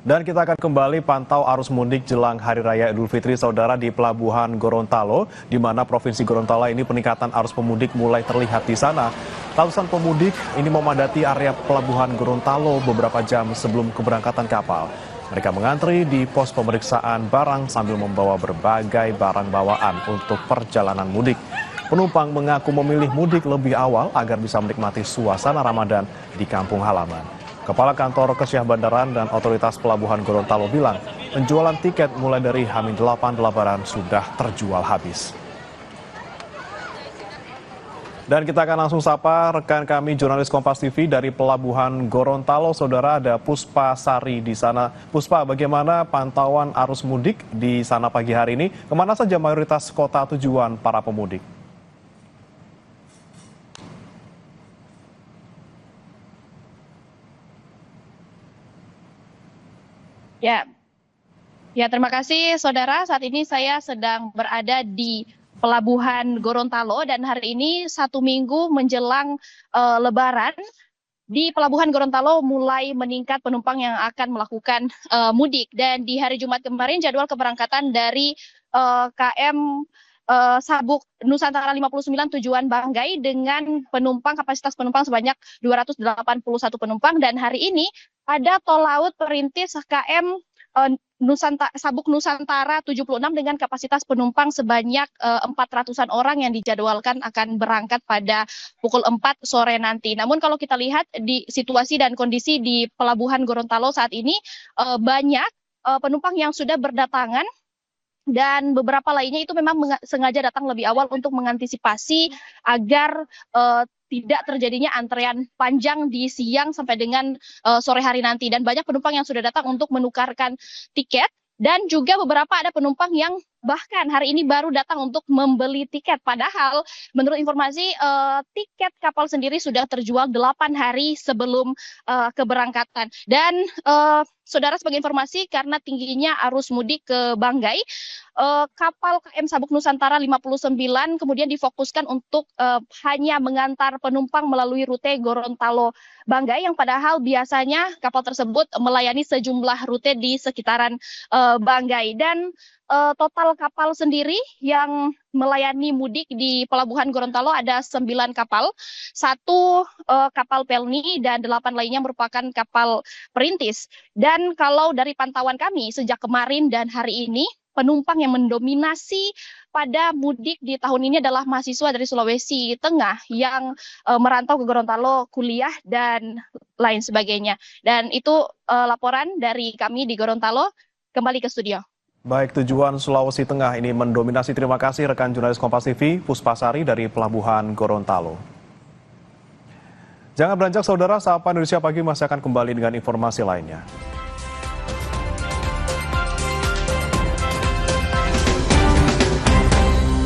Dan kita akan kembali pantau arus mudik jelang Hari Raya Idul Fitri, saudara, di Pelabuhan Gorontalo, di mana Provinsi Gorontalo ini peningkatan arus pemudik mulai terlihat di sana. Ratusan pemudik ini memadati area Pelabuhan Gorontalo beberapa jam sebelum keberangkatan kapal. Mereka mengantri di pos pemeriksaan barang sambil membawa berbagai barang bawaan untuk perjalanan mudik. Penumpang mengaku memilih mudik lebih awal agar bisa menikmati suasana Ramadan di kampung halaman. Kepala Kantor Kesyah Bandaran dan Otoritas Pelabuhan Gorontalo bilang, penjualan tiket mulai dari H-8 Lebaran sudah terjual habis. Dan kita akan langsung sapa rekan kami jurnalis Kompas TV dari Pelabuhan Gorontalo, saudara, ada Puspa Sari di sana. Puspa, bagaimana pantauan arus mudik di sana pagi hari ini? Kemana saja mayoritas kota tujuan para pemudik? Ya, terima kasih saudara. Saat ini saya sedang berada di Pelabuhan Gorontalo dan hari ini 1 minggu menjelang Lebaran. Di Pelabuhan Gorontalo mulai meningkat penumpang yang akan melakukan mudik, dan di hari Jumat kemarin jadwal keberangkatan dari KM Sabuk Nusantara 59 tujuan Banggai dengan kapasitas penumpang sebanyak 281 penumpang, dan hari ini ada tol laut perintis KM Sabuk Nusantara 76 dengan kapasitas penumpang sebanyak 400-an orang yang dijadwalkan akan berangkat pada pukul 4 sore nanti. Namun kalau kita lihat di situasi dan kondisi di Pelabuhan Gorontalo saat ini, banyak penumpang yang sudah berdatangan, dan beberapa lainnya itu memang sengaja datang lebih awal untuk mengantisipasi agar tidak terjadinya antrean panjang di siang sampai dengan sore hari nanti. Dan banyak penumpang yang sudah datang untuk menukarkan tiket, dan juga beberapa ada penumpang yang bahkan hari ini baru datang untuk membeli tiket. Padahal menurut informasi tiket kapal sendiri sudah terjual 8 hari sebelum keberangkatan. Dan saudara, sebagai informasi, karena tingginya arus mudik ke Banggai, kapal KM Sabuk Nusantara 59 kemudian difokuskan untuk hanya mengantar penumpang melalui rute Gorontalo Banggai, yang padahal biasanya kapal tersebut melayani sejumlah rute di sekitaran Banggai. Dan total kapal sendiri yang melayani mudik di Pelabuhan Gorontalo ada 9 kapal, 1 kapal pelni dan 8 lainnya merupakan kapal perintis. Dan kalau dari pantauan kami sejak kemarin dan hari ini, penumpang yang mendominasi pada mudik di tahun ini adalah mahasiswa dari Sulawesi Tengah yang merantau ke Gorontalo kuliah dan lain sebagainya. Dan itu laporan dari kami di Gorontalo. Kembali ke studio. Baik, tujuan Sulawesi Tengah ini mendominasi. Terima kasih rekan jurnalis Kompas TV, Puspa Sari dari Pelabuhan Gorontalo. Jangan beranjak saudara, Sapa Indonesia Pagi masih akan kembali dengan informasi lainnya.